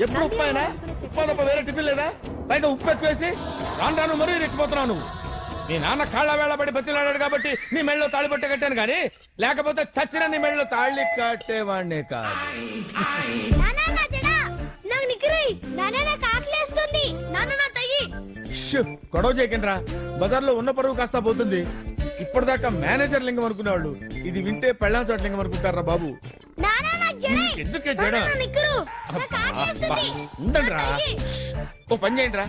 ఎప్పుడు ఉప్పాయినా ఉప్పాదప్ప వేరే టిఫిన్ లేదా బయట ఉప్పు ఎక్కువేసి రాను మరీ రెచ్చిపోతున్నావు నువ్వు. నీ నాన్న కాళ్ళ వేళ పడి బతిలాడాడు కాబట్టి నీ మెళ్ళలో తాళి పట్టే కట్టాను కానీ లేకపోతే చచ్చిన నీ మెళ్ళలో తాళి కట్టేవాడినే కాదు. గొడవ చేయకండి రా, బజార్లో ఉన్న పరువు కాస్త పోతుంది. ఇప్పటిదాకా మేనేజర్ లింగం అనుకునేవాళ్ళు ఇది వింటే పెళ్ళాం చోట లింగం అనుకుంటారా బాబు. ఎందుకే చేయడం ఉండండి రా. ఓ పని చేయండి రా,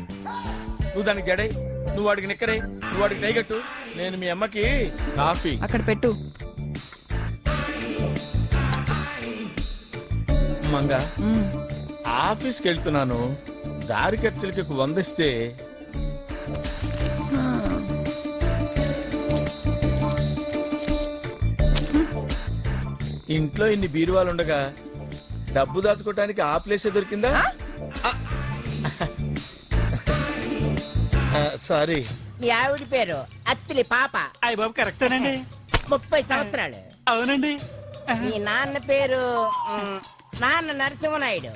నువ్వు దానికి జడై, నువ్వు వాడికి నిక్కరే, నువ్వు వాడికి టైగట్టు, నేను మీ అమ్మకి కాఫీ అక్కడ పెట్టు. మంగ ఆఫీస్కి వెళ్తున్నాను, దారి ఖర్చులకి 100 ఇస్తే. ఇంట్లో ఇన్ని బీరువాలు ఉండగా డబ్బు దాచుకోవటానికి ఆ ప్లేసే దొరికిందా? సారీ. మీ ఆవిడ పేరు అత్తిలి పాప. అయ్య బాబు కరెక్టేనండి. 30 సంవత్సరాలు. అవునండి. మీ నాన్న పేరు నాన్న నరసింహనాయుడు.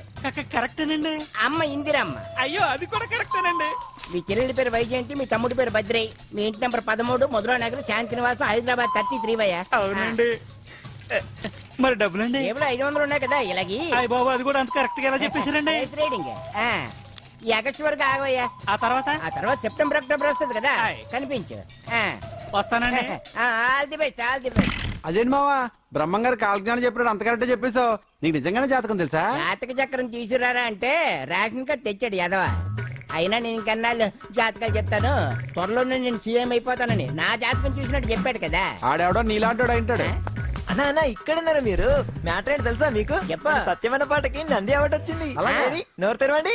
కరెక్టేనండి. అమ్మ ఇందిరమ్మ. అయ్యో అది కూడా కరెక్టేనండి. మీ చెల్లెలి పేరు వైజయంతి, మీ తమ్ముడి పేరు భద్రయ్య, మీ ఇంటి నెంబర్ 13 మధురా నగర్, శాంతి నివాసం, హైదరాబాద్ 33. అవునండి. మరి డబ్బులండి? కేవలం 500 ఉన్నాయి కదా ఇలాగి. అయ్య బాబు అది కూడా అంత కరెక్ట్ గా ఎలా చెప్పేసారండి? రీడింగ్. ఈ ఆగస్టు వరకు ఆగవయ్యా. ఆ తర్వాత సెప్టెంబర్ అక్టోబర్ వస్తుంది కదా, కనిపించు. వస్తానండి. All the best, all the best. అదేంటి మావా బ్రహ్మంగారు కాలజ్ఞానం చెప్పాడు, అంత కరెక్ట్ చెప్పేశావు. నీకు నిజంగానే జాతకం తెలుసా? జాతక చక్రం తీసుకురారా అంటే రేషన్ కార్డు తెచ్చాడు యాదవ. అయినా నేను ఇంకన్నాళ్ళు జాతకాలు చెప్తాను, త్వరలోనే నేను సీఎం అయిపోతానని నా జాతకం చూసినట్టు చెప్పాడు కదా. ఆడెవడో నీలాంటి అయింటాడు. అన్నా ఇక్కడున్నారు మీరు. మ్యాటర్ ఏంటి తెలుసా మీకు? సత్యమైన పాటకి నంది అవార్డు వచ్చింది. నోరు తెరవండి.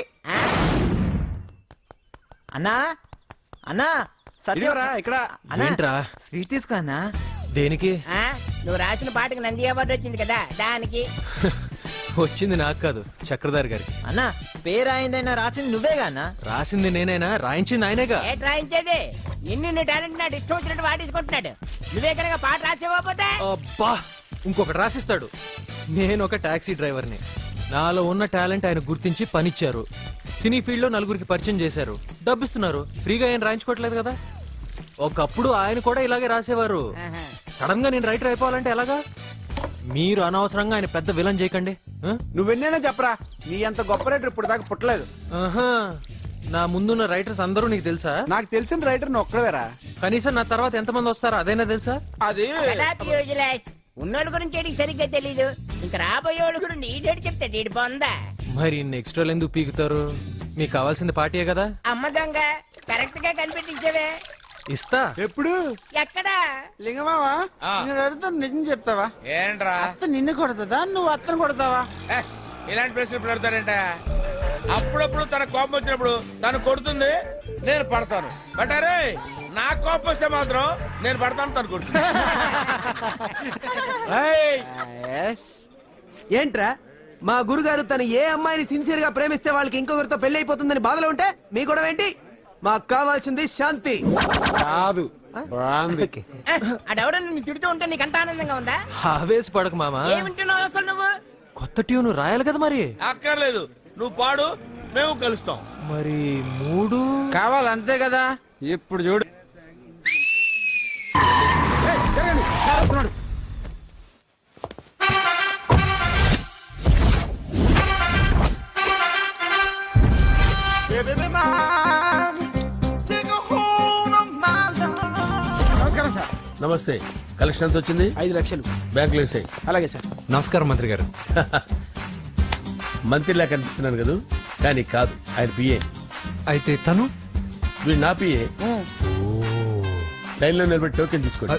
అన్నా అన్నా సత్యవరా ఇక్కడ అన్నా స్వీట్ తీసుకో అన్నా. దేనికి? నువ్వు రాసిన పాటకి నంది అవార్డు వచ్చింది కదా, దానికి. వచ్చింది నాకు కాదు, చక్రధారి గారికి. అన్నా పేరు ఆయనదైనా రాసింది నువ్వేగా అన్నా? రాసింది నేనైనా, రాయించింది ఆయనేగా. ఏ రాయించేది? నిన్ను టాలెంట్ నాడు ఇష్టం వచ్చినట్టు వాడేసుకుంటున్నాడు. నువ్వే కనుక పాట రాసేవపోతే అబ్బా ఇంకొకటి రాసిస్తాడు. నేను ఒక టాక్సీ డ్రైవర్ని, నాలో ఉన్న టాలెంట్ ఆయన గుర్తించి పనిచ్చారు. సినీ ఫీల్డ్ లో నలుగురికి పరిచయం చేశారు, డబ్బిస్తున్నారు. ఫ్రీగా ఆయన రాయించుకోవట్లేదు కదా. ఒకప్పుడు ఆయన కూడా ఇలాగే రాసేవారు. సడన్ గా నేను రైటర్ అయిపోవాలంటే ఎలాగా? మీరు అనవసరంగా ఆయన పెద్ద విలన్ చేయకండి. నువ్వెన్నైనా చెప్పరా, నీ అంత గొప్ప రైటర్ ఇప్పుడు దాకా పుట్టలేదు. నా ముందున్న రైటర్స్ అందరూ నీకు తెలుసా? నాకు తెలిసిన రైటర్ నువ్వు ఒక్కడవేరా. కనీసం నా తర్వాత ఎంతమంది వస్తారో అదైనా తెలుసా? అది ఉన్నోళ్ళ గురించి సరిగ్గా తెలీదు, ఇంకా రాబోయే వాళ్ళ గురించి ఈడేడు చెప్తాడు. ఈడు పొందా మరి నెక్స్ట్ వాళ్ళు ఎందుకు పీకుతారు? మీకు కావాల్సింది పార్టీయే కదా. అమ్మ దొంగ కరెక్ట్ గా కనిపెట్టించవే. ఇస్తా. ఎప్పుడు? ఎక్కడా? లింగమావా నేను అడుగుతా, నిజం చెప్తావా? ఏంట్రా అత్త నిన్ను కొడతాదా, నువ్వు అత్తను కొడతావా? ఇలాంటి ప్రశ్నలు పెడతారంట. అప్పుడప్పుడు తన కోపం వచ్చినప్పుడు తను కొడుతుంది, నేను పడతాను. బట్ అరే నా కోపం వస్తే మాత్రం నేను పడతాను, తను కొడుతుంది. ఏంట్రా మా గురుగారు తను ఏ అమ్మాయిని సిన్సియర్ గా ప్రేమిస్తే వాళ్ళకి ఇంకొకరితో పెళ్లి అయిపోతుందని బాధలో ఉంటే మీ కూడా ఏంటి? మాకు కావాల్సింది శాంతి కాదు. అడెవడ నిన్ను తిడుతూ ఉంటే నీకు అంత ఆనందంగా ఉందా? ఆవేశపడకు మామా. ఏమింటున్నావు అసలు నువ్వు? కొత్త ట్యూన్ రాయాలి కదా. మరి అక్కర్లేదు, నువ్వు పాడు, మేము కలుస్తాం. మరి మూడు కావాలంతే కదా. ఇప్పుడు చూడు. నమస్కారం సార్. నమస్తే. కలెక్షన్ ఎంత వచ్చింది? 5 లక్షలు బ్యాంకులో వేసాయి. అలాగే సార్. నమస్కారం మంత్రి గారు. మంత్రిలా కనిపిస్తున్నాను కదా, కానీ కాదు, ఆయన పిఏ. అయితే తను వీడు నా పిఏ. లైన్ లో నిలబడి టోకెన్ తీసుకోండి.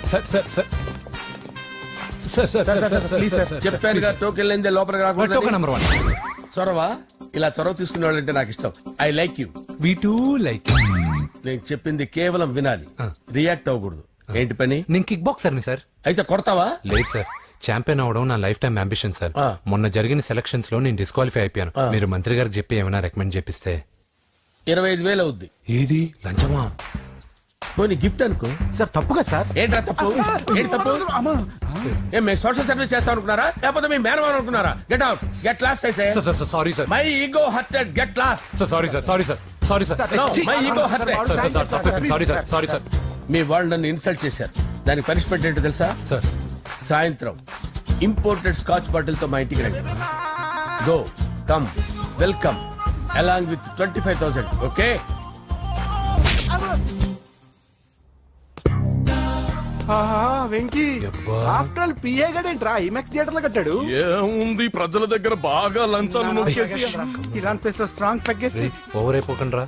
చెప్పాను కదా, టోకెన్ లేదే లోపలికి రాకూడదు. చొరవ, ఇలా చొరవ తీసుకునే వాళ్ళంటే నాకు ఇష్టం. I like you. We two like. నేను చెప్పింది కేవలం వినాలి, రియాక్ట్ అవ్వకూడదు. ఏంటి పని? నేను కిక్ బాక్సర్ని సార్. అయితే కొడతావా? లేదు సార్, ఛాంపియన్ అవడం నా లైఫ్ టైం అంబిషన్ సార్. మొన్న జరిగిన సెలక్షన్స్ లో నేను డిస్క్వాలిఫై అయిపోయాను. మీరు మంత్రి గారికి చెప్పి ఏమైనా రికమెండ్ చేపిస్తే. 25,000 అవుద్ది. ఏది లంచమా? పోనీ గిఫ్ట్ అనుకో. సార్ తప్పుగా సార్. ఏంట్రా తప్పు? ఏంటి తప్పు? ఏం మేము సోషల్ సర్వీస్ చేస్తాం అనుకున్నారా, లేకపోతే మీ మేనమాన్ అనుకున్నారా? గెట్ అవుట్, గెట్ లాస్ట్ అయితే. Sorry sir. My ego hurted, get lost. Sorry sir. My ego hurted. Sorry sir. మీ వాళ్ళు నన్ను ఇన్సల్ట్ చేశారు. దానికి పనిష్మెంట్ ఏంటో తెలుసా? సార్ సాయంత్రం ఇంపోర్టెడ్ స్కాచ్ బాటిల్ తో మా ఇంటికి రండి. Go come welcome along with 25,000. Okay? Venky after all PA గడేంట్రా ఇమెక్స్ థియేటర్ లో కట్టాడు. ఏముంది, ప్రజల దగ్గర బాగా లంచాలు నొక్కేసి ఇరాన్ ప్లేస్ లో స్ట్రాంగ్ తగ్గేస్తే ఓవర్ అయిపోకండి రా.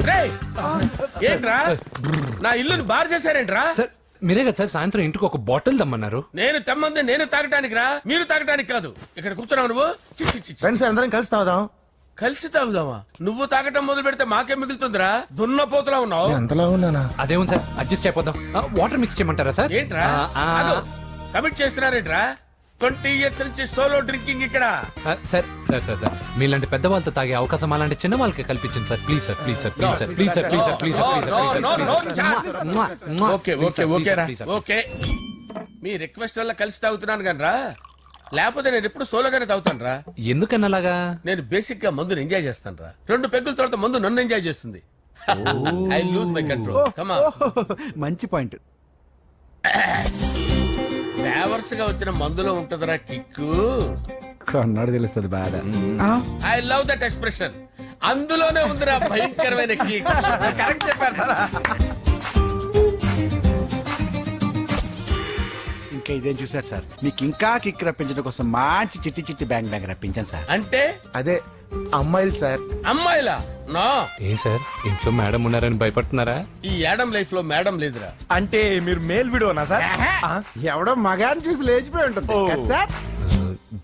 రేయ్, ఏంట్రా నా ఇల్లుని బార్ చేశారేంట్రా? సార్ మీరే కదా సార్ సాయంత్రం ఇంటికి ఒక బాటిల్ దమ్మన్నారు. నేను తెమ్మంది నేను తాగటానికి రా, మీరు తాగటానికి కాదు. ఇక్కడ కూర్చున్నావు నువ్వు. ఫ్రెండ్స్ అందరం కలిసి తాగుదాం. కలిసి తాగుదామా? నువ్వు తాగటం మొదలు పెడితే మాకేం మిగులుతుందిరా? దున్నపోతులా ఉన్నావు. ఎంతలా ఉన్నానా? అదేమో సార్ అడ్జస్ట్ అయిపోదాం. వాటర్ మిక్స్ చేయమంటారా సార్? ఏంట్రా కమిట్ చేస్తున్నారేంట్రా? 20 years నుంచి సోలో డ్రింకింగ్ ఇక్కడ. సార్ సార్ సార్ సార్ మీలాంటి పెద్ద వాళ్ళతో తాగే అవకాశం అలాంటి చిన్న వాళ్ళకి కల్పించండి sir. Please sir, please sir, please sir, please sir, please sir, please sir. Okay okay okay రా, ఓకే. మీ రిక్వెస్ట్ వల్ల కలిసి తాగుతున్నాను కానీ రా, లేకపోతే నేను ఎప్పుడు సోలోగానే తాగుతాను రా. ఎందుకన్నా అలాగా? నేను బేసిక్ గా మందుని ఎంజాయ్ చేస్తాను రా. 2 పెగ్గుల తర్వాత మందు నన్ను ఎంజాయ్ చేస్తుంది. I lose my control. Come on. మంచి పాయింట్. ఫ్లేవర్స్ గా వచ్చిన మందులో ఉంటదిరా కిక్కు. కన్నాడు తెలుస్తుంది బాధ. I love that expression. అందులోనే ఉందిరా భయంకరమైన కిక్. కరెక్ట్ చెప్పారు సార్. ఇంకా ఇదేం చూసారు సార్, మీకు ఇంకా కిక్ రప్పించడం కోసం మంచి చిట్టి చిట్టి బ్యాంగ్ బ్యాంగ్ రప్పించాను సార్. అంటే అదే అమ్మాయిలు సార్. అమ్మాయిలా? నా ఏం సార్ ఇంట్లో మేడం ఉన్నారని భయపడుతున్నారా? ఈ యాడమ్ లైఫ్ లో మేడం లేదురా. అంటే మీరు మేల్ వీడియోనా సార్? ఎవడో మగాన్ని చూసి లేచిపోయి ఉంటుంది కదా సార్.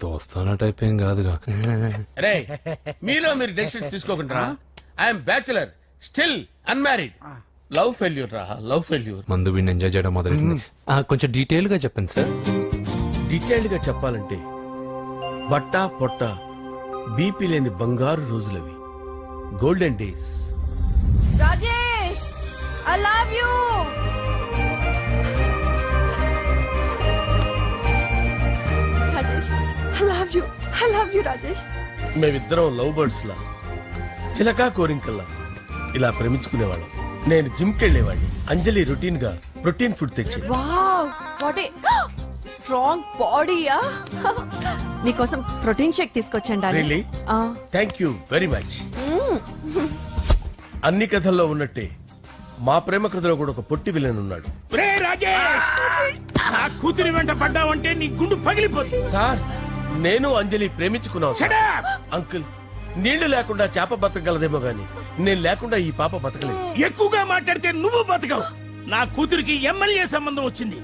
దోస్తానా టైప్ ఏం కాదుగా. రే, మీలో మీరు డెసిషన్స్ తీసుకోకుండా. I'm bachelor, still unmarried. Love failure రా, లవ్ ఫెయిల్యూర్. మందు వీడిని ఎంజాయ్ చేయడం మొదలైంది. కొంచెం డీటెయిల్ గా చెప్పండి సార్. డీటెయిల్డ్ గా చెప్పాలంటే బట్టా పొట్ట బీపీ లేని బంగారు రోజులవి, golden days. Rajesh, I love you. Rajesh, I love you. I love you Rajesh. మేమిద్దరం లవ్ బర్డ్స్ లా, చిలకా కోరింకల్లా ఇలా ప్రేమించుకునేవాళ్ళం. నేను జిమ్ కెళ్ళేవాడిని. అంజలి రొటీన్ గా ప్రోటీన్ ఫుడ్ తెచ్చి. వావ్, వాట్ ఏ స్ట్రాంగ్ బాడీయా. నీకోసం ప్రోటీన్ షేక్ తీసుకొచ్చండి. Really? Thank you very much. అన్ని కథల్లో ఉన్నట్టే మా ప్రేమ కథలో కూడా ఒక పొట్టి విలన్ ఉన్నాడు. కూతురి వెంట పడ్డావంటే నీ గుండు పగిలిపోతుంది. సార్, నేను అంజలి ప్రేమించుకున్నావు. అంకుల్, నీళ్లు లేకుండా చేప బతకగలదేమో గాని నేను లేకుండా ఈ పాప బతకలేదు. ఎక్కువగా మాట్లాడితే నువ్వు బతకవు. నా కూతురికి ఎమ్మెల్యే సంబంధం వచ్చింది.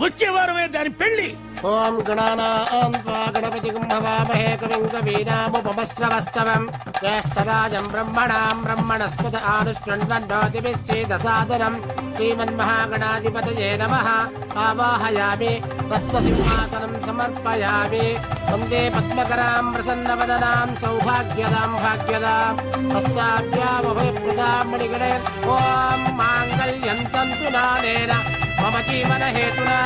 వచ్చే వారమే దాని పెళ్లి. ఓం గణపతి కుంభవామహే కవిం కవీనాముపమస్రవస్తవం జ్యేష్ఠరాజం బ్రహ్మణాం బ్రహ్మణస్పద ఆనుష్ణ్వన్నోతిభిశ్చేదసాదనం శ్రీమన్మహాగణాధిపతయే నమః. ఆవాహయామి రత్నసింహాసనం సమర్పయామి. వందే పద్మకరాం ప్రసన్నవదనాం సౌభాగ్యదాం భాగ్యదాం హస్తాభ్యామభయప్రదాం మణిగణైర్. ఓం మాంగళ్యం తంతు నానేన మమ జీవన హేతునా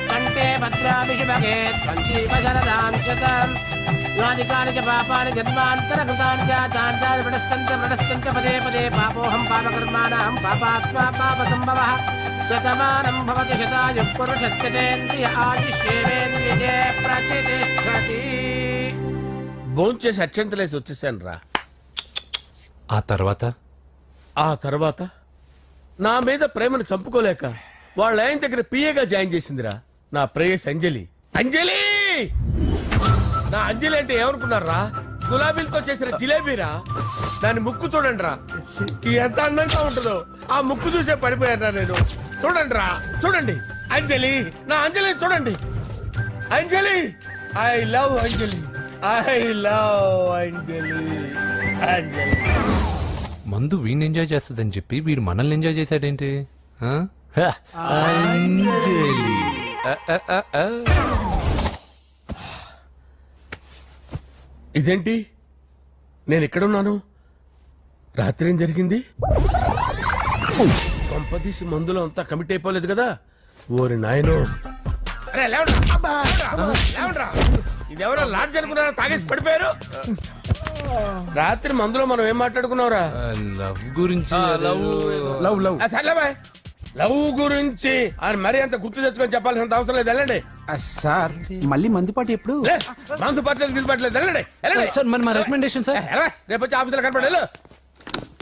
కంటే భద్రామి శుభగే సంజీవ శరదాం శతం. యానికాని చ పాపాని జన్మాంతరకృతాని చాతాని ప్రణశ్యంత పదే పదే పాపోహం పాపకర్మాణం పాపాత్మా పాపసంభవః. శతమానం భవతి శతాయుః పురుషస్యేంద్రియ ఆదిశ్యేవేంద్రియే ప్రతిష్టతి. భోంచేసి అక్షంతలేసి వచ్చేసాను రా. ఆ తర్వాత నా మీద ప్రేమను చంపుకోలేక వాళ్ళ ఆయన దగ్గర పిఏగా జాయిన్ చేసిందిరా నా ప్రేయస్ అంజలి. అంజలి, నా అంజలి అంటే ఏమనుకున్నారా? గులాబీలతో చేసిన జిలేబీరా. దాని ముక్కు చూడండి రా, ఎంత అందంగా ఉంటుందో. ఆ ముక్కు చూసే పడిపోయారా నేను. చూడండి రా, చూడండి అంజలి, నా అంజలి చూడండి. Anjali, I love Anjali, I love Anjali. Anjali మందు వీడిని ఎంజాయ్ చేస్తుందని చెప్పి వీడు మనల్ని ఎంజాయ్ చేశాడేంటి? అంజలి ఇదేంటి నేను ఎక్కడున్నాను? రాత్రి ఏం జరిగింది? కొంపదీసి మందులో అంతా కమిట్ అయిపోలేదు కదా? ఓరి నాయనో! అరే లేవండ్రా! ఇదెవరో లాడ్జ్ అనుకున్నారా? తాగేసి పడిపోయారు. రాత్రి మందులో మనం ఏం మాట్లాడుకున్నావురా? లవ్ గురించి సర్లే బాయ్, లవ్ గురించి అని మరీ అంత గుర్తు తెచ్చుకొని చెప్పాల్సినంత అవసరం లేదు. వెళ్ళండి సార్ మళ్ళీ మందుపాటి ఎప్పుడు? మందు పట్టలేదు గిల్పట్లేదు. వెళ్ళండి వెళ్ళండి. సార్ మన రికమెండేషన్ సార్. రేపు వచ్చి ఆఫీసులో కనపడి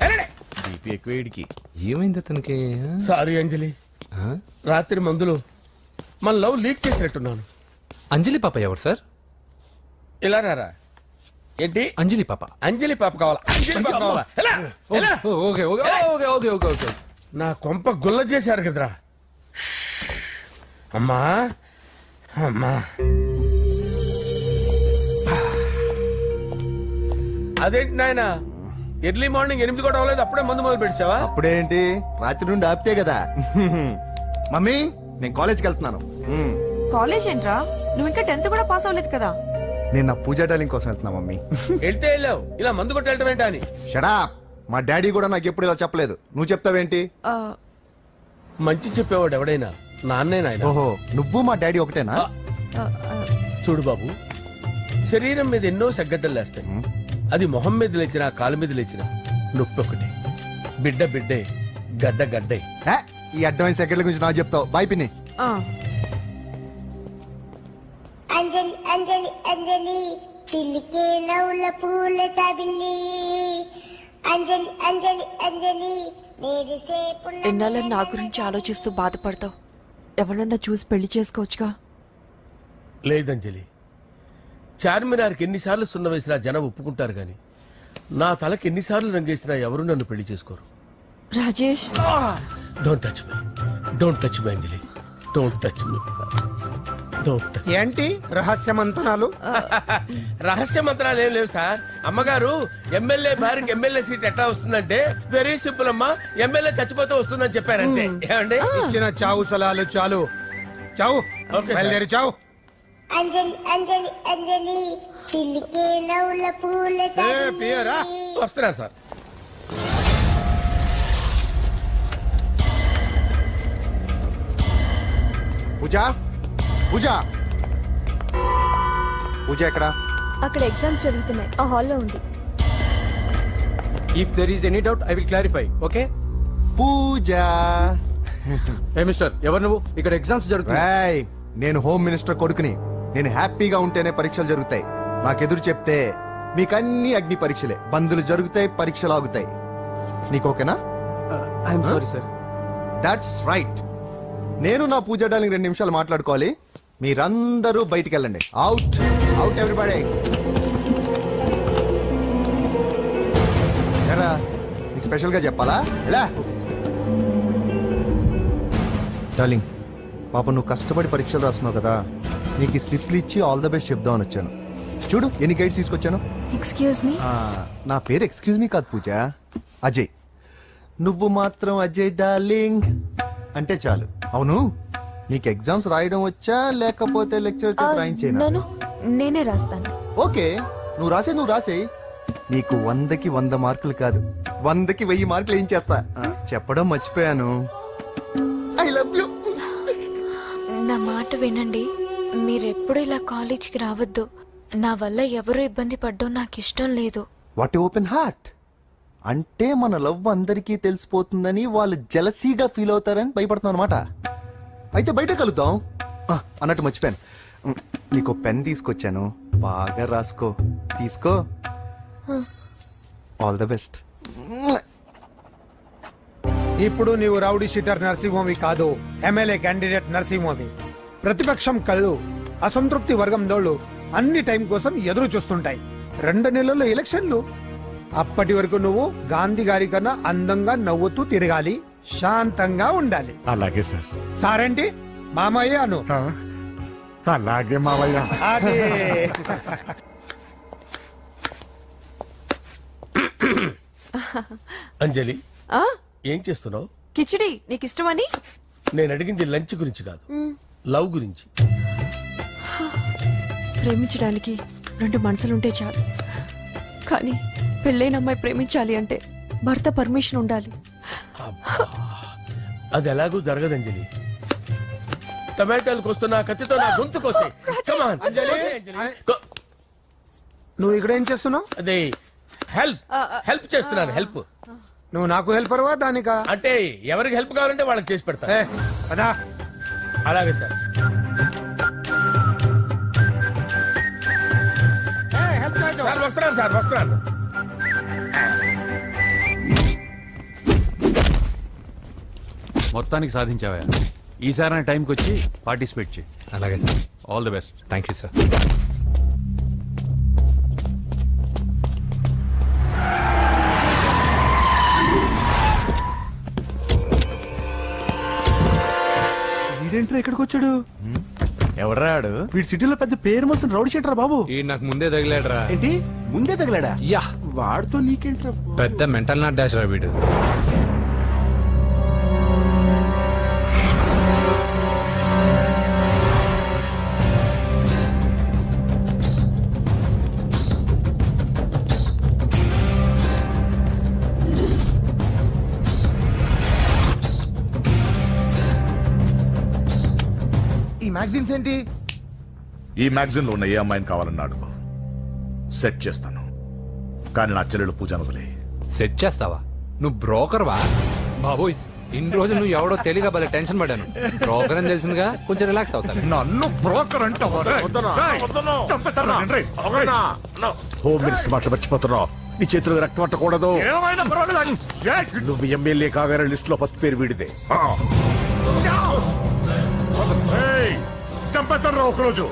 వెళ్ళండి. ఏమైంది అతనికి? సారీ అంజలి, రాత్రి మందులో మన లవ్ లీక్ చేసినట్టున్నాను. అంజలి పాప ఎవరు సార్? ఇలా రారా. ఏంటి అంజలి పాప? అంజలి పాప కావాలా? అంజలి పాప కావాలా? ఎలా? ఎలా? Okay okay okay okay okay okay. నా కొంప గుల్ల చేశారు కదరా. అమ్మా అమ్మా, అదేంటి నాయన ఎర్లీ మార్నింగ్ 8 కూడా అవ్వలేదు, అప్పుడే మందు మొదలు పెట్టావా? అప్పుడేంటి, రాత్రి నుండి ఆపితే కదా. మమ్మీ నేను కాలేజ్కి వెళ్తున్నాను. కాలేజ్ ఏంట్రా, నువ్వు ఇంకా 10th కూడా పాస్ అవ్వలేదు కదా. నేను నా పూజా డాలింగ్ కోసం వెళ్తున్నా మమ్మీ. వెళ్తే వెళ్ళావు, ఇలా మందు కొట్టి వెళ్ళటం ఏంటా అని. షడా, మా డాడీ కూడా నాకు ఎప్పుడు ఇలా చెప్పలేదు. నువ్వు చెప్తావేంటి? మంచి చెప్పేవాడు ఎవడైనా నాన్నే నాయన. ఓహో, నువ్వు మా డాడీ ఒకటేనా? చూడు బాబు, శరీరం మీద ఎన్నో సగ్గడ్డలు లేస్తాయి. అది మొహం మీద లేచినా కాలు మీద లేచినా నొప్పి ఒకటి. బిడ్డ బిడ్డే, గడ్డ గడ్డే. ఈ అడ్వాన్స్ సెకండ్ల గురించి నాకు చెప్తావు. బాయ్ పిన్ని. అంజలి అంజలి అంజలి చిల్లికే నవ్వుల పూల తబిల్లి. అంజలి అంజలి అంజలి ఎన్నాళ్ళని నా గురించి ఆలోచిస్తూ బాధపడతావు? ఎవరన్నా చూసి పెళ్లి చేసుకోవచ్చుగా. లేదంజలి, చార్మినార్కి ఎన్నిసార్లు సున్న వేసినా జనం ఒప్పుకుంటారు గాని నా తలకి ఎన్నిసార్లు రంగేసినా ఎవరు నన్ను పెళ్లి చేసుకోరు. Rajesh, don't touch me, don't touch me Anjali, don't touch me. ఏంటి రహస్య మంత్రాలు? రహస్య మంత్రాలు ఏం లేవు సార్. అమ్మగారు ఎమ్మెల్యే భార్యకి ఎమ్మెల్యే సీట్ ఎట్లా వస్తుందంటే వెరీ సింపుల్ అమ్మా, ఎమ్మెల్యే చచ్చిపోతే వస్తుందని చెప్పారంటే. ఏమండి, ఇచ్చిన చావు సలాలు చాలు. చావు, బయలుదేరి చావు. అంజలి అంజలి అంజలి చిల్లికే నవ్వుల పూల తబిల్లి. వస్తున్నాను సార్. పూజ పూజ పూజ ఎక్కడ? అక్కడ ఎగ్జామ్స్ జరుగుతున్నాయి, ఆ హాల్లో ఉంది. If there is any doubt I will clarify. Okay Pooja. ఏ మిస్టర్, ఎవరు నువ్వు? ఇక్కడ ఎగ్జామ్స్ జరుగుతున్నాయి. నేను హోమ్ మినిస్టర్ కొడుకుని. నేను హ్యాపీగా ఉంటేనే పరీక్షలు జరుగుతాయి. నాకెదురు చెప్తే మీకన్నీ అగ్ని పరీక్షలే. బందులు జరుగుతాయి, పరీక్షలు ఆగుతాయి. నీకు ఓకేనా? I'm sorry sir. That's right. నేను నా పూజ డాలింగ్ 2 నిమిషాలు మాట్లాడుకోవాలి. మీరందరూ బయటికి వెళ్ళండి. Out out everybody. ఎరా, నీకు స్పెషల్ గా చెప్పాలా? ఎలా డార్లింగ్, పాప నువ్వు కష్టపడి పరీక్షలు రాస్తున్నావు కదా, నీకు స్లిప్లు ఇచ్చి ఆల్ ద బెస్ట్ చెప్దామని వచ్చాను. చూడు ఎన్ని గైడ్స్ తీసుకొచ్చాను. Excuse me. నా పేరు ఎక్స్క్యూజ్ మీ కాదు పూజ, అజయ్. నువ్వు మాత్రం అజయ్ డార్లింగ్ అంటే చాలు. అవును, నీకు ఎగ్జామ్స్ రాయడం వచ్చా లేకపోతే లెక్చర్ రాయించేనా? నేనే రాస్తాను. ఓకే, నువ్వు రాసే. నీకు 100కి 100 మార్కులు కాదు, 100కి 1000 మార్కులు ఏం చేస్తా. చెప్పడం మర్చిపోయాను, ఐ లవ్ యూ. నా మాట వినండి, మీరెప్పుడు ఇలా కాలేజ్కి రావద్దు. నా వల్ల ఎవరు ఇబ్బంది పడ్డం నాకు ఇష్టం లేదు. వాట్ ఓపెన్ హార్ట్ అంటే మన లవ్ అందరికీ తెలిసిపోతుందని వాళ్ళు జలసీగా ఫీల్ అవుతారని భయపడుతున్నాం అనమాట. అయితే బయట కలుద్దాం. అన్నట్టు మర్చిపోయాను, నీకు పెన్ తీసుకొచ్చాను, బాగా రాసుకో. తీసుకో. All the best. ఇప్పుడు నీవు రౌడీ షీటర్ నరసింహమి కాదు, ఎమ్మెల్యే క్యాండిడేట్ నరసింహమి. ప్రతిపక్షం కళ్ళు అసంతృప్తి వర్గం నోళ్ళు అన్ని టైం కోసం ఎదురు చూస్తుంటాయి. 2 నెలల్లో ఎలక్షన్లు. అప్పటి వరకు నువ్వు గాంధీ గారి కన్నా అందంగా నవ్వుతూ తిరగాలి, శాంతంగా ఉండాలి. అలాగే సార్. సారేంటి మామయ్య అను. అలాగే మావయ్య. అదే. అంజలి, ఏం చేస్తున్నావు? కిచిడి నీకు ఇష్టమని. నేను అడిగింది లంచ్ గురించి కాదు, లవ్ గురించి. ప్రేమించడానికి 2 మనసులుంటే చాలు, కానీ పెళ్ళైన అమ్మాయి ప్రేమించాలి అంటే భర్త పర్మిషన్ ఉండాలి. అది ఎలాగూ జరగదు అంజలి. టమాటాలు కోస్తున్నా కత్తితో నా గొంతు కోసే. నువ్వు ఇక్కడ ఏం చేస్తున్నావు? అదే హెల్ప్ చేస్తున్నాను. హెల్ప్. నువ్వు నాకు హెల్పర్వా దానికా? అంటే ఎవరికి హెల్ప్ కావాలంటే వాళ్ళకి చేసి పెడతా. అదా అలాగే సార్. వస్తున్నాను సార్, వస్తున్నాను. మొత్తానికి సాధించావా? ఈసారి టైంకి వచ్చి పార్టిసిపేట్ చేయి. అలాగే sir. All the best. Thank you sir. వీడేంట్రా ఇక్కడికి వచ్చాడు? ఎవడ్రాడు? వీడి సిటీలో పెద్ద పేరు మోసిన రౌడీ షీటర్ బాబు. ఈ నాకు ముందే తగిలాడరా. ఏంటి ముందే తగిలాడా? యా, వాడితో నీకేంట్రా? పెద్ద మెంటల్ నాట్ డాష్ రా వీడు. మ్యాగజైన్స్ ఏంటి? ఈ మ్యాగజైన్ లో ఉన్న ఏ అమ్మాయిని కావాలని అడుగు, సెట్ చేస్తాను. కానీ నా చెల్లెలు పూజను వదిలే. సెట్ చేస్తావా? నువ్వు బ్రోకర్ వా బాబోయ్? ఇన్ని రోజులు నువ్వు ఎవడో తెలియక భలే టెన్షన్ పడ్డాను. బ్రోకర్ అని తెలిసిందిగా కొంచెం రిలాక్స్ అవుతాను. నన్ను బ్రోకర్ అంటావా? హోమ్ మినిస్టర్ మాటలు మర్చిపోతున్నావు. నీ చేతులకు రక్తం పట్టకూడదు. నువ్వు ఎమ్మెల్యే కాగానే లిస్ట్ లో ఫస్ట్ పేరు వీడిదే. చంపేస్తాను రా ఒకరోజు.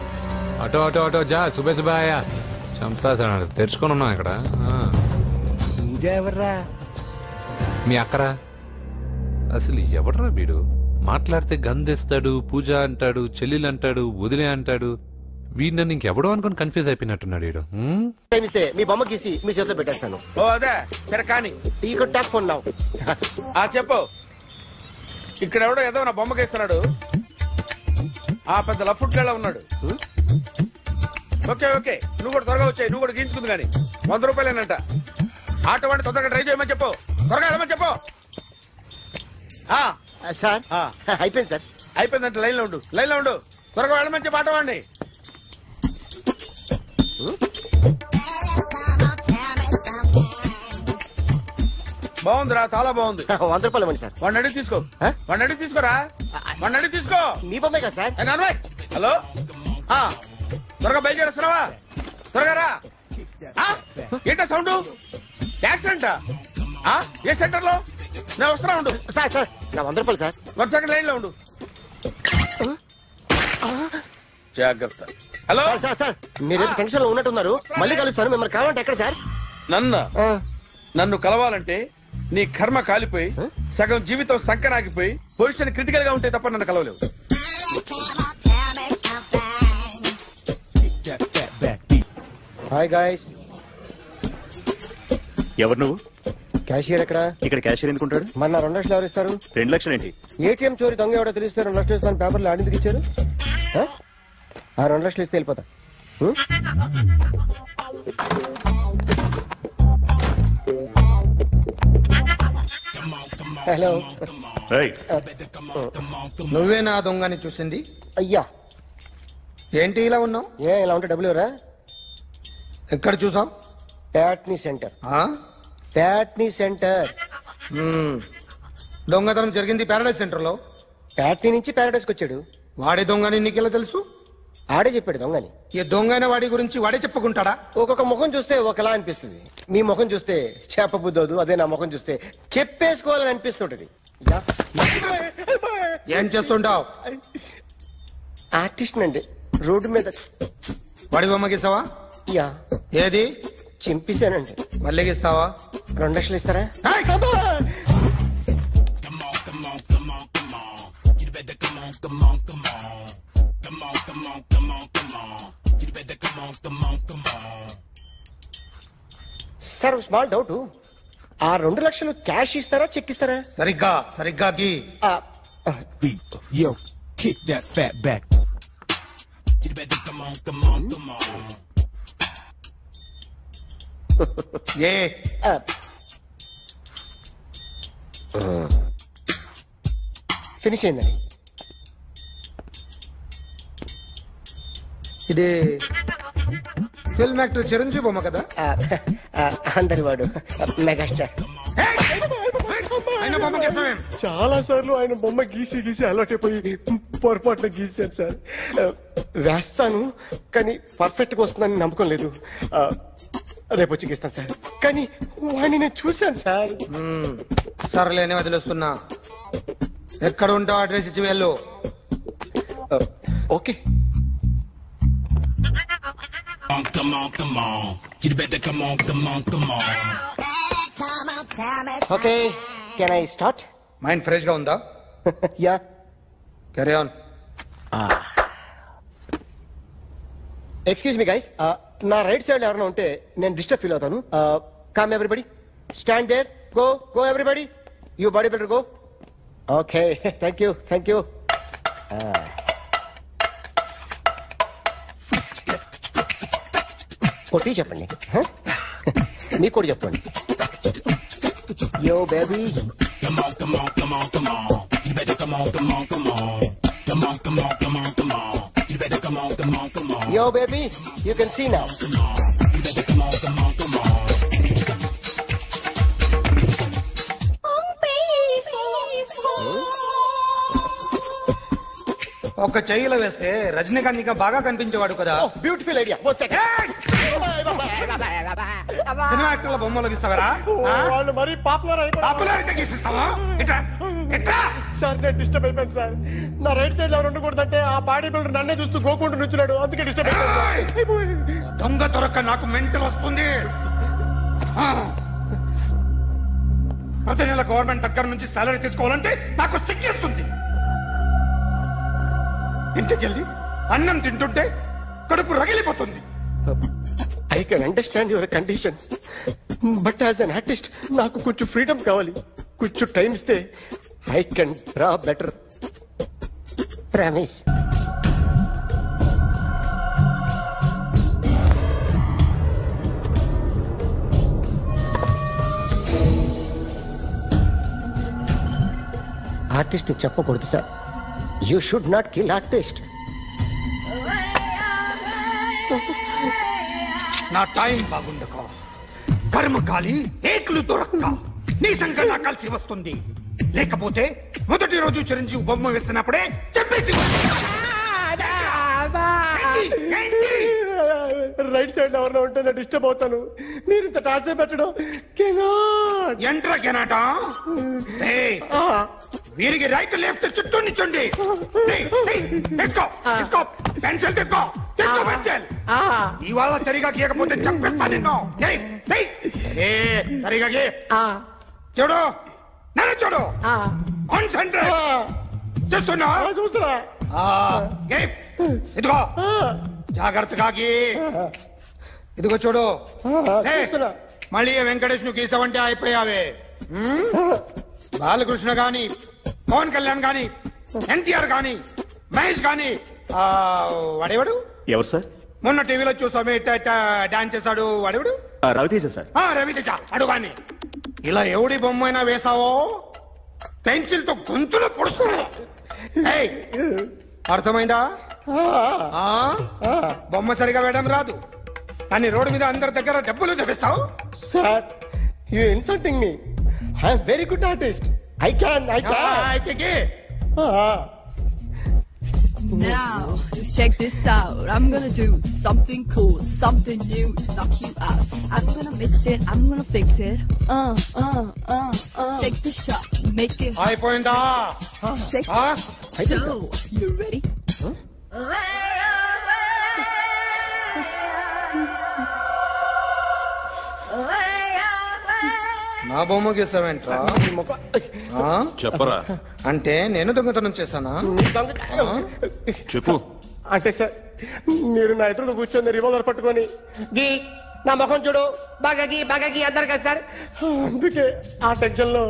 అటో అటో అటో జా. సుబే సుబాయా చంపేస్తాడు. తెరుచుకొని ఉన్నాం ఇక్కడ. పూజ ఎవర్రా? మీ అక్కరా? అసలు ఎవడరా వీడు? మాట్లాడితే గంధేస్తాడు, పూజ అంటాడు, చెల్లెలు అంటాడు, వదిలే అంటాడు. వీడు నన్ను ఇంకెవడో అనుకుని కన్ఫ్యూజ్ అయిపోయినట్టున్నాడు వీడు. ప్రేమిస్తే మీ బొమ్మ గీసి మీ చేతిలో పెట్టేస్తాను. ఓ అదే సరే కానీ ఈ టాక్ ఫోన్ నావు. చెప్పు. ఇక్కడ ఎవడో ఏదో నా బొమ్మకి ఇస్తున్నాడు. ఆ పెద్ద లఫుట్ గళ్ళ ఉన్నాడు. ఓకే ఓకే, నువ్వు కూడా త్వరగా వచ్చాయి. నువ్వు కూడా గీంచుకుంది కానీ 100 రూపాయలేనంట. ఆటో వాడిని తొందరగా ట్రై చేయమని చెప్పు. త్వరగా వెళ్ళమని చెప్పు. సార్ అయిపోయింది సార్. అయిపోయిందంటే లైన్ లో ఉండు, లైన్ లో ఉండు. త్వరగా వెళ్ళమని చెప్పు ఆటో వాడిని. బాగుందిరా, చాలా బాగుంది. 100 రూపాయలు ఇవ్వండి సార్. వాడిని అడిగి తీసుకో. వాడిని అడిగి తీసుకోరా. వాడిని అడిగి తీసుకో. మీ బొమ్మే కదా సార్. హలో, త్వరగా బయలుదేరేస్తున్నావా? త్వరగా రా. ఏంటా సౌండ్? యాక్సిడెంట్? ఏ సెంటర్ లో? నేను వస్తున్నా ఉండు. సార్ సార్ నా 100 రూపాయలు సార్. 1 సెకండ్ లైన్ లో ఉండు. జాగ్రత్త. హలో సార్ సార్ మీరు టెన్షన్ లో ఉన్నట్టున్నారు. మళ్ళీ కలుస్తాను. మిమ్మల్ని కావాలంటే ఎక్కడ సార్? నన్ను కలవాలంటే నీ కర్మ కాలిపోయి సగం జీవితం సంకనాగిపోయి పొజిషన్ క్రిటికల్ గా ఉంటే తప్ప నన్ను కలవలేవు. Hi guys. ఎవరు నువ్వు? క్యాషియర్ ఎక్కడ? ఇక్కడ క్యాషియర్ ఎందుకుంటాడు? మన 2 లక్షలు ఎవరు ఇస్తారు? 2 లక్షలు ఏంటి? ఏటీఎం చోరీ దొంగ ఎవడో తెలిస్తే 2 లక్షలు ఇస్తాను పేపర్లు ఆడిందుకు ఇచ్చారు. ఆ 2 లక్షలు ఇస్తే వెళ్ళిపోతా. హలో. నువ్వే నా దొంగని చూసింది? అయ్యా ఏంటి ఇలా ఉన్నావు? ఇలా ఉంటే డబ్బులు ఎవరా? ఎక్కడ చూసావు? ప్యాట్నీ సెంటర్. ప్యాట్నీ సెంటర్. దొంగతనం జరిగింది ప్యారడైజ్ సెంటర్ లో. ప్యాట్నీ నుంచి ప్యారడైజ్ వచ్చాడు. వాడే దొంగని నీకెలా తెలుసు? ఆడే చెప్పాడు దొంగని. ఈ దొంగైన వాడి గురించి వాడే చెప్పుకుంటాడా? ఒక్కొక్క ముఖం చూస్తే ఒకలా అనిపిస్తుంది. మీ ముఖం చూస్తే చెప్పబుద్దోదు. అదే నా ముఖం చూస్తే చెప్పేసుకోవాలని అనిపిస్తుంటది. ఏం చేస్తుంటావు? ఆర్టిస్ట్ అండి. రోడ్డు మీద వాడి బొమ్మ గీసావా? యా. ఏది? చింపేశానండి. మళ్ళీ గీస్తావా? 2 లక్షలు ఇస్తారా? Sir small doubt. ఆ 2 లక్షలు క్యాష్ ఇస్తారా చెక్ ఇస్తారా? సరిగ్గా గీ. Yo, kick that fat back. Finish అయిందండి. ఇది ఫిల్మ్ యాక్టర్ చిరంజీవి బొమ్మ కదా? అందరి వాడు మెగాస్టార్. చాలా సార్లు ఆయన బొమ్మ గీసి గీసి అలవాటైపోయి పొరపాటున గీసాను సార్. వేస్తాను కానీ పర్ఫెక్ట్ గా వస్తుందని నమ్మకం లేదు. రేపు వచ్చి గీస్తాను సార్. కానీ వాడిని నేను చూశాను సార్. సర్లేని వదిలేస్తున్నా. ఎక్కడ ఉంటావు అడ్రస్ ఇచ్చి వెళ్ళు. Okay. Come on, come on. You better come on, come on, come on. Okay, can I start? Mind fresh గా ఉందా? Yeah. Carry on. Excuse me guys, నా రైట్ సైడ్ ఎవరైనా ఉంటే నేను డిస్టర్బ్ ఫీల్ అవుతాను. Come everybody, stand there, go go everybody, you body builder go. Okay, thank you thank you. కొట్టి చెప్పండి, మీకు కూడా చెప్పండి. Yo baby, Come on, come on, come on, come on. You better come on, come on, come on. Come on, come on, come on, come on. You better come on, come on, come on. yo baby, you can see now. Come on. You better come on, come on, come on. ఒక చెయ్యిలో వేస్తే రజనీకాంత్ ఇంకా బాగా కనిపించేవాడు కదా. Beautiful idea. Cinema యాక్టర్ల బొమ్మలు గీస్తావరా? వాళ్ళు మరీ popular popularity గీసిస్తావా? Sir నేను disturb అయిపోయాను సార్. నా రైట్ సైడ్ ఎవరు ఉండకూడదంటే ఆ బాడీ బిల్డర్ నన్నే చూస్తూ గోకుంటూ నుంచున్నాడు, అందుకే డిస్టర్బ్ అయిపోయాను. దొంగ దొరక్క నాకు మెంటల్ వస్తుంది. ప్రతి నెల గవర్నమెంట్ దగ్గర నుంచి సాలరీ తీసుకోవాలంటే నాకు సిగ్గేస్తుంది. ఇంటికెళ్ళి అన్నం తింటుంటే కడుపు రగిలిపోతుంది. I can understand your conditions, but as an artist నాకు కొంచెం ఫ్రీడమ్ కావాలి. కొంచెం టైం ఇస్తే I can draw better. Promise. Artist చెప్పకూడదు sir. You should not kill artist. నా టైం బాగుండక కర్మకాలి ఏకులు దొరక్క నీ సంఘం నాకు కలిసి వస్తుంది. లేకపోతే మొదటి రోజు చిరంజీవి బొమ్మ వేసినప్పుడే చెప్పేసి రైట్ సైడ్ ఎవరిలో ఉంటే నేను డిస్టర్బ్ అవుతాను. మీరు ఇంత టార్చర్ పెట్టడం ఎంట్రా కెనాటా. వీరికి రైట్ లెఫ్ట్ చుట్టూ నిచ్చండి. తీసుకో తీసుకో పెన్సిల్ తీసుకో తీసుకో పెన్సిల్. ఇవాళ సరిగా గీయకపోతే చంపేస్తా నిన్ను. సరిగా గీ. చూడు నన్ను చూడు. కాన్సంట్రేట్ చూస్తున్నా చూస్తున్నా. ఇదిగో జాగ్రత్తగా గీ. ఇదిగో చూడు. మళ్ళీ వెంకటేష్ ను గీసావంటే అయిపోయావే. బాలకృష్ణ గాని, పవన్ కళ్యాణ్ గాని, ఎన్టీఆర్ గాని, మహేష్ గాని, వాడేవాడు ఎవరు సార్? మొన్న టీవీలో చూసామే డాన్స్ చేశాడు వాడేవాడు? రవితేజ సార్. రవితేజ అడుగాని. ఇలా ఎవడి బొమ్మ అయినా వేసావో పెన్సిల్ తో గొంతులో పొడుస్తా. అర్థమైందా? బొమ్మ సరిగా వేయడం రాదు కానీ రోడ్డు మీద అందరి దగ్గర డబ్బులు తెప్పిస్తావు. Sir you insulting me. I'm very good artist. I can Now, just check this out. I'm gonna do something cool, something new to knock you out. I'm gonna mix it, I'm gonna fix it. Take the shot, make it. అయిపోయిందా? Shake it. So, you ready? నా బొమ్మ గీసావేంట్రా? చెప్పరా. అంటే నేను దొంగతనం చేశానా? చెప్పు. అంటే సార్ మీరు నా ఎదురు కూర్చొని రివాల్వర్ పట్టుకొని గీ నా ముఖం చూడు బాగా గీ అన్నారు కదా సార్. అందుకే ఆ టెన్షన్ లో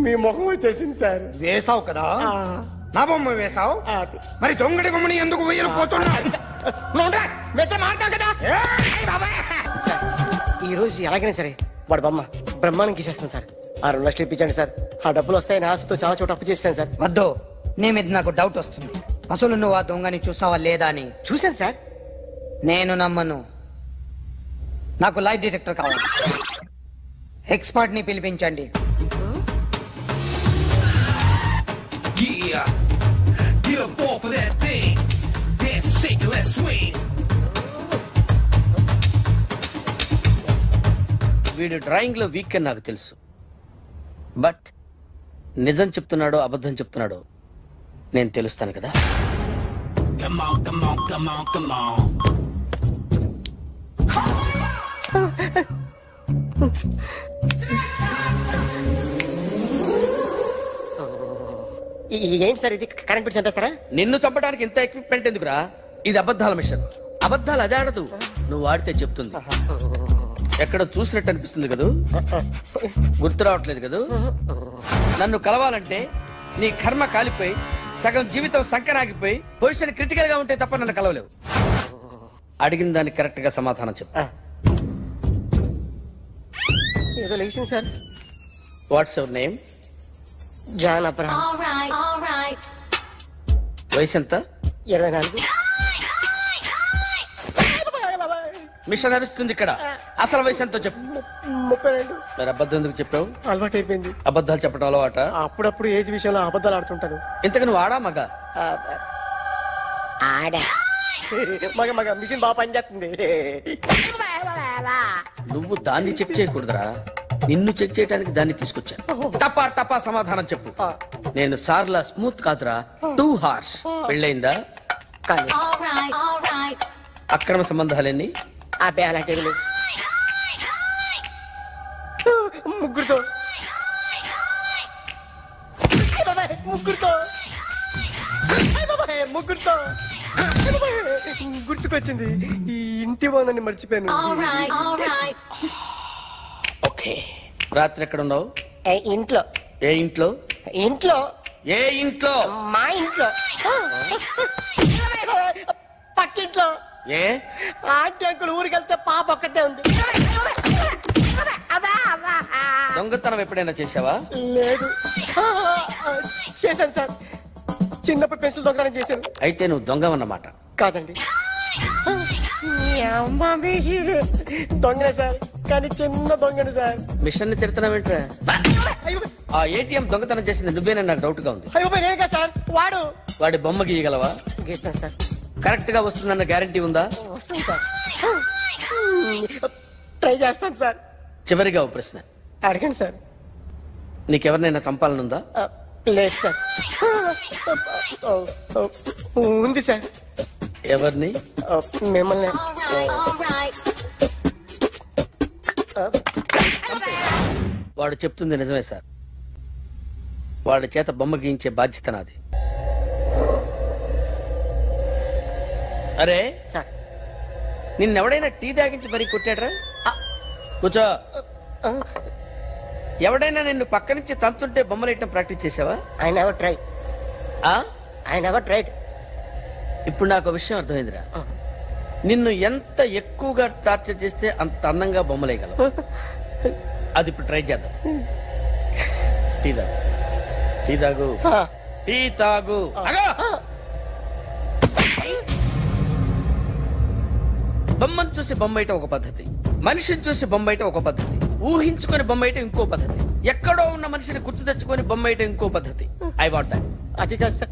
మీ ముఖం వచ్చేసింది సార్. వేసావు కదా, నా బొమ్మ వేసావు. మరి దొంగడి బొమ్మని ఎందుకు వేయకపోతున్నా? ఈ రోజు స్వామీజీ ఎలాగైనా సరే వాడు బొమ్మ బ్రహ్మాండం గీసేస్తాను సార్. 6 లక్షలు ఇప్పించండి సార్. ఆ డబ్బులు వస్తాయని ఆశతో చాలా చోట అప్పు చేస్తాను సార్. వద్దు, నీ మీద నాకు డౌట్ వస్తుంది. అసలు నువ్వు ఆ దొంగని చూసావా లేదా అని. చూశాను సార్. నేను నమ్మను. నాకు లైట్ డిటెక్టర్ కావాలి. ఎక్స్పర్ట్ ని పిలిపించండి. Yeah, get up off of that thing. Dance, shake, let's swing. వీడు డ్రాయింగ్ లో వీక్ అని నాకు తెలుసు. బట్ నిజం చెప్తున్నాడో అబద్ధం చెప్తున్నాడో నేను తెలుస్తాను కదా. Come on, come on, come on, come on. ఏంటి సార్ ఇది? కరెంట్ బిల్ చంపేస్తారా? నిన్ను చంపడానికి ఇంత ఎక్విప్మెంట్ ఎందుకురా? ఇది అబద్ధాల మిషన్. అబద్ధాలు అదే ఆడదు, నువ్వు ఆడితే చెప్తుంది. ఎక్కడ చూసినట్టు అనిపిస్తుంది కదూ? గుర్తు రావట్లేదు కదూ? నన్ను కలవాలంటే నీ కర్మ కాలిపోయి సగం జీవితం సంకనాగిపోయి పొజిషన్ క్రిటికల్ గా ఉంటే తప్ప నన్ను కలవలేవు. అడిగిన దానికి కరెక్ట్ గా సమాధానం చెప్పు. ఏదో లేచింది sir. What's your name? John Abraham. వయసు ఎంత? 24. మిషన్ నడుస్తుంది ఇక్కడ. అసలు వయసు ఎంతో చెప్పు. 32. మరి అబద్ధం ఎందుకు చెప్పావు? అలవాటు అయిపోయింది. అబద్ధాలు చెప్పడం అలవాట? అప్పుడప్పుడు ఏజ్ విషయంలో అబద్ధాలు ఆడుతుంటాను. ఇంతకు నువ్వు ఆడా మగ? ఆడా. మగ మగ మిషన్ బాగా పనిచేస్తుంది. నువ్వు దాన్ని చెక్ చేయకూడదురా, నిన్ను చెక్ చేయడానికి దాన్ని తీసుకొచ్చాను. తప్పా తప్పా సమాధానం చెప్పు. నేను సార్లా స్మూత్ కాదురా, టూ హార్ష్. పెళ్ళయిందా? అక్రమ సంబంధాలన్నీ? అబ్బే అలాంటివి లేవు. ముగ్గురుతో ముగ్గురుతో గుర్తుకొచ్చింది. ఈ ఇంటి వాళ్ళని మర్చిపోయాను. ఓకే, రాత్రి ఎక్కడ ఉన్నావు? ఇంట్లో. ఏ ఇంట్లో? ఇంట్లో. ఏ ఇంట్లో? మా ఇంట్లో. పక్కింట్లో. ఏ ఆంటీ అంకుల్ ఊరికి వెళ్తే పాప ఒక్కతే ఉంది. దొంగతనం ఎప్పుడైనా చేసావా? లేదు. చేశాను సార్. చిన్నప్పుడు పెన్సిల్ దొంగతనం చేశాను. అయితే నువ్వు దొంగవన్నమాట. కాదండి, దొంగనే సార్, కానీ చిన్న దొంగని సార్. మిషన్ ని తిడుతున్నావేంట్రా? ఆ ఏటీఎం దొంగతనం చేసింది నువ్వేనని నాకు డౌట్ గా ఉంది. అయ్యో నేను కదా సార్. వాడి బొమ్మ గీయగలవా? గీస్తాను సార్. కరెక్ట్ గా వస్తుందన్న గ్యారంటీ ఉందా? వస్తుంది సార్. ట్రై చేస్తాను సార్. చివరిగా ఓ ప్రశ్న అడగండి సార్. నీకెవరినైనా చంపాలనుందా? లేదు సార్. ఉంది సార్. ఎవరిని? మిమ్మల్ని. వాడు చెప్తుంది నిజమే సార్. వాడి చేత బొమ్మ గీయించే బాధ్యత నాది. అరే సార్, నిన్నెవడైనా టీ తాగించి మరీ కొట్టాడ్రా? కూర్చో. ఎవడైనా నిన్ను పక్క నుంచి తంతుంటే బొమ్మలేయటం ప్రాక్టీస్ చేసావా? I never try. I never tried. ఇప్పుడు నాకు విషయం అర్థమైందిరా. నిన్ను ఎంత ఎక్కువగా టార్చర్ చేస్తే అంత అందంగా బొమ్మలేయగలవు. అది ఇప్పుడు ట్రై చేద్దాం. టీ తాగు. టీ తాగు. టీ తాగు. బొమ్మను చూసి బొమ్మయటం ఒక పద్ధతి, మనిషిని చూసి బొమ్మయటం ఒక పద్ధతి, ఊహించుకొని బొమ్మయటం ఇంకో పద్ధతి, ఎక్కడో ఉన్న మనిషిని గుర్తు తెచ్చుకొని బొమ్మయటం ఇంకో పద్ధతి. I want that. అది కాదు సార్.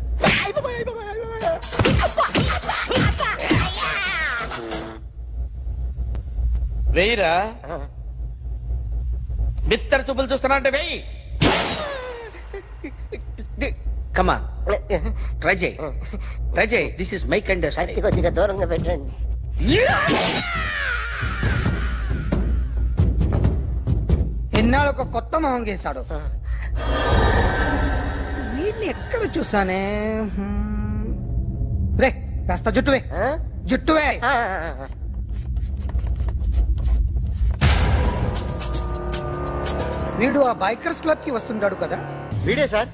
వెయ్యిరా. బిత్తర చూపులు చూస్తున్నా అంటే వెయ్యి. కమా, ట్రై చేయి, ట్రై చేయి. This is my kind. కొద్దిగా దూరంగా పెట్టండి. ఎన్నాళ్ళు ఒక కొత్త మొహం గీశాడు. వీడిని ఎక్కడ చూసానే? రే కాస్త జుట్టువే, జుట్టువే. వీడు ఆ బైకర్స్ క్లబ్ కి వస్తుంటాడు కదా? వీడే సార్.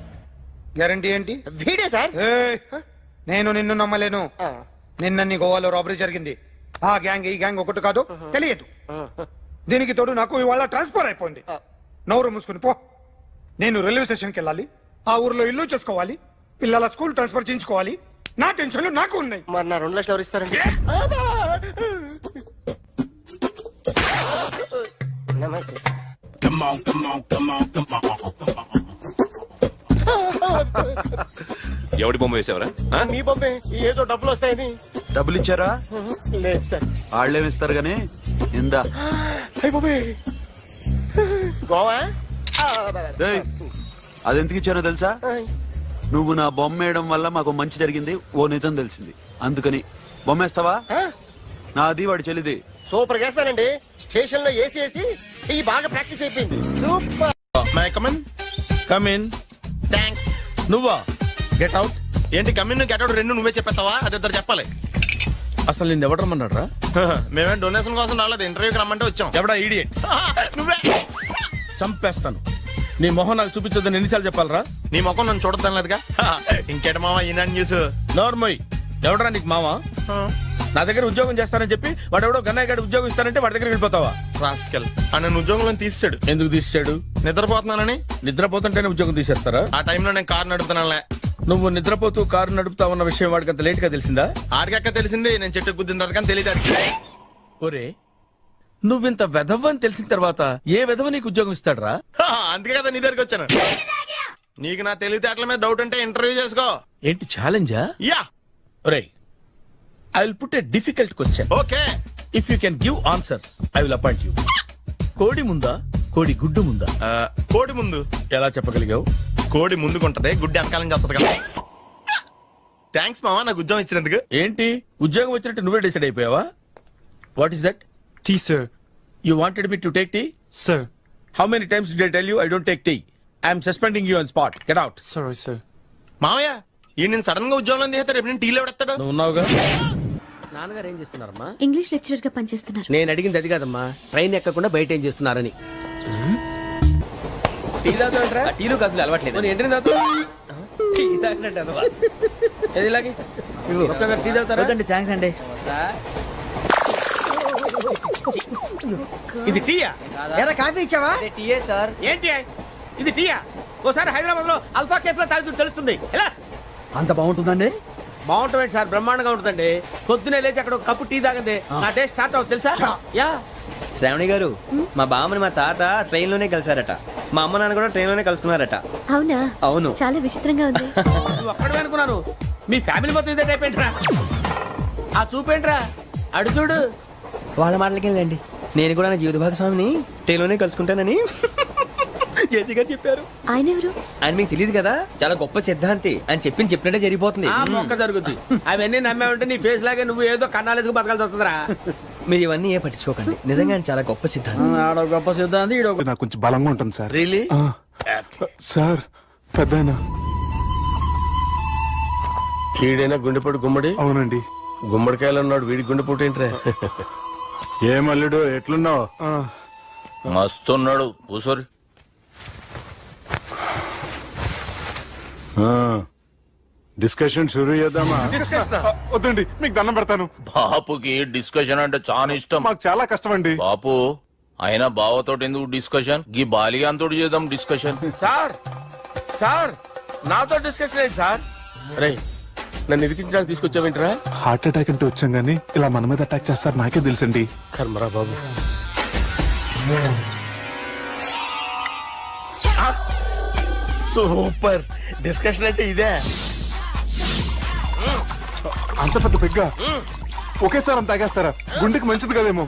గ్యారంటీ ఏంటి? వీడే సార్. నేను నిన్ను నమ్మలేను. నిన్న నీ గోవాలో రాబరీ జరిగింది. ఆ గ్యాంగ్ ఈ గ్యాంగ్ ఒకటి కాదు, తెలియదు. దీనికి తోడు నాకు ఇవాళ ట్రాన్స్ఫర్ అయిపోయింది. నోరు మూసుకుని పో. నేను రైల్వే స్టేషన్కి వెళ్ళాలి, ఆ ఊర్లో ఇల్లు చేసుకోవాలి, పిల్లల స్కూల్ ట్రాన్స్ఫర్ చేయించుకోవాలి. నా టెన్షన్లు నాకు ఉన్నాయి. మరి నా 2 లక్షలు ఎవరు ఇస్తారండి? నమస్తే sir. Come on, come on, come on, come on. ఎవడి బొమ్మ వేసావరా? మీ బొమ్మే. ఏదో డబ్బులు వస్తాయని. డబ్బులు ఇచ్చారా? లేదు సార్. వాళ్ళేమిస్తారు గానీ ఇందా. గోవా అదెందుకు ఇచ్చారో తెలుసా? నువ్వు నా బొమ్మ వేయడం వల్ల మాకు మంచి జరిగింది, ఓ నిజం తెలిసింది, అందుకని బొమ్మేస్తావా? నాది వాడి చెల్లిది. సూపర్ చేస్తానండి. స్టేషన్ లో ఏసీ చెయ్యి బాగా ప్రాక్టీస్ అయిపోయింది. Super. My come in. Come in. Thanks. నువ్వా? Get out. ఏంటి కమిన్ గెట్ అవుట్ రెండు నువ్వే చెప్పేస్తావా? అది ఇద్దరు చెప్పాలి. అసలు నేను ఎవరు రమ్మన్నాడు రా? మేమే డొనేషన్ కోసం రాలేదు, ఇంటర్వ్యూకి రమ్మంటే వచ్చాం. ఎవడా ఈడియట్? నువ్వే. చంపేస్తాను. నీ మొహం నాకు చూపించొద్దని ఎన్నిసార్లు చెప్పాలరా? నీ మొఖం నన్ను చూడద్దాం లేదుగా. ఇంకేట మావా ఈనాడు న్యూస్. నోర్మోయ్. ఎవడరా నీకు మావా? నా దగ్గర ఉద్యోగం చేస్తానని చెప్పి వాడు ఎవడో గన్నయ్య గడి ఉద్యోగం ఇస్తానంటే వాడి దగ్గర వెళ్ళిపోతావా? రాస్కెల్. నన్ను ఉద్యోగంలో తీసాడు. ఎందుకు తీసాడు? నిద్రపోతున్నానని. నిద్రపోతుంటేనే ఉద్యోగం తీసేస్తారా? ఆ టైంలో నేను కారు నడుపుతున్నానులే. నువ్వు నిద్రపోతూ కారు నడుపుతా ఉన్న విషయం వాడికి అంత లేట్ గా తెలిసిందా? ఆడికక్క తెలిసింది, నేను చెట్టు గుద్దిన తర్వాత కానీ తెలియదు. ఒరే, నువ్వింత వెధవ అని తెలిసిన తర్వాత ఏ వెధవ నీకు ఉద్యోగం ఇస్తాడరా? అందుకే కదా నీ దగ్గరికి వచ్చాను. నీకు నా తెలివితేటల మీద డౌట్ అంటే ఇంటర్వ్యూ చేసుకో. ఏంటి ఛాలెంజా? యా. ఒరే, I will put a difficult question. Okay. If you can give answer, I will appoint you. కోడి ముందా, కోడి గుడ్డు ముందా? కోడి ముందు. ఎలా చెప్పగలిగావు? కోడి ముందుకుంటది, గుడ్డి వెనకాలని చెప్తుంది కదా. థ్యాంక్స్ మావా నాకు ఉద్యోగం ఇచ్చినందుకు. ఏంటి ఉద్యోగం వచ్చినట్టు నువ్వే డిసైడ్ అయిపోయావా? What is that? Tea sir. You wanted me to take tea? Sir. How many times did I tell you I don't take tea? I am suspending you on spot. Get out. Sorry, sir. మావయ్య ఈ నేను sudden గా ఉద్యోగంలో తీస్తే రేపు నేను టీలో పెడతాడు. నువ్వు ఉన్నావుగా. నాన్నగారు ఏం చేస్తున్నారమ్మా? ఇంగ్లీష్ లెక్చరర్ గా పనిచేస్తున్నారు. నేను అడిగింది అది కాదమ్మా, ట్రైన్ ఎక్కకుండా బయట ఏం చేస్తున్నారని. టీ తాగుతాంట్రా? టీలు కాదు అలవాట్లేదు. ఏంటి తాగుతా? టీ తాగినట్టు ఏది ఇలాగే టీ తాగుతారా? థ్యాంక్స్ అండి. ఇది టీయా? ఎరా కాఫీ ఇచ్చావా? టీయే సార్. ఏంటి ఇది టీయా? ఓసారి హైదరాబాద్ లో అల్ఫా కేఫ్ లో తాగుతూ తెలుస్తుంది. ఎలా అంత బాగుంటుందండి? బాగుంటుంది సార్, బ్రహ్మాండంగా ఉంటుందండి. పొద్దునే లేచి అక్కడ ఒక కప్పు టీ తాగండి, నా డే స్టార్ట్ అవుతుంది తెలుసా? యా. శ్రావణి గారు, మా బామ్మని మా తాత ట్రైన్ లోనే కలిసారట, మా అమ్మ నాన్న కూడా ట్రైన్ లోనే కలుస్తున్నారట. అవునా? అవును. చాలా విచిత్రంగా ఉంది. నువ్వు అక్కడే అనుకున్నాను, మీ ఫ్యామిలీ మొత్తం ఇదే టైప్ ఏంట్రా? ఆ చూపేంట్రా? అడు చూడు. వాళ్ళ మాటలకి వెళ్ళండి. నేను కూడా నా జీవిత భాగస్వామిని ట్రైన్ లోనే కలుసుకుంటానని జేసీ గారు చెప్పారు. ఆయన ఎవరు? ఆయన మీకు తెలియదు కదా, చాలా గొప్ప సిద్ధాంతి అని చెప్పినట్టే జరిగిపోతుంది. మొక్క జరుగుద్ది. అవన్నీ నమ్మే ఉంటే నీ ఫేస్ లాగే నువ్వు ఏదో కన్నాలేసుకు బతకాల్సి వస్తుందిరా. మీరు ఇవన్నీ ఏ పట్టించుకోకండి, నిజంగా ఆయన చాలా గొప్ప సిద్ధాంతి. గొప్ప సిద్ధాంతి. నాకు కొంచెం బలంగా ఉంటుంది సార్. రియలీ? సార్ పెద్దయినా ఈడైనా గుండెపోటు గుమ్మడి? అవునండి. గుమ్మడికాయలు ఉన్నాడు, వీడి గుండెపోటు ఏంట్రా? ఏమల్లుడు ఎట్లున్నావు? మస్తున్నాడు కూసోరి. డిస్కషన్ షురూ చేద్దామా? వద్దండి, మీకు దండం పెడతాను. బాపుకి డిస్కషన్ అంటే చాలా ఇష్టం. మాకు చాలా కష్టం అండి. బాపు అయినా బావతోటి ఎందుకు డిస్కషన్? గీ బాలిగాంతోటి చేద్దాం డిస్కషన్. సార్ సార్ నాతో డిస్కషన్ ఏంటి సార్? రే నన్ను ఇరికించడానికి తీసుకొచ్చావేంట్రా? హార్ట్ అటాక్ అంటే వచ్చాం గానీ ఇలా మన మీద అటాక్ చేస్తారు నాకే తెలుసండి. కర్మరా బాబు. సూపర్ డిస్కషన్ అంటే ఇదే. అంత పెద్ద పెగ్గా ఒకేసారి అంత తాగేస్తారా? గుండెకి మంచిది కదేమో.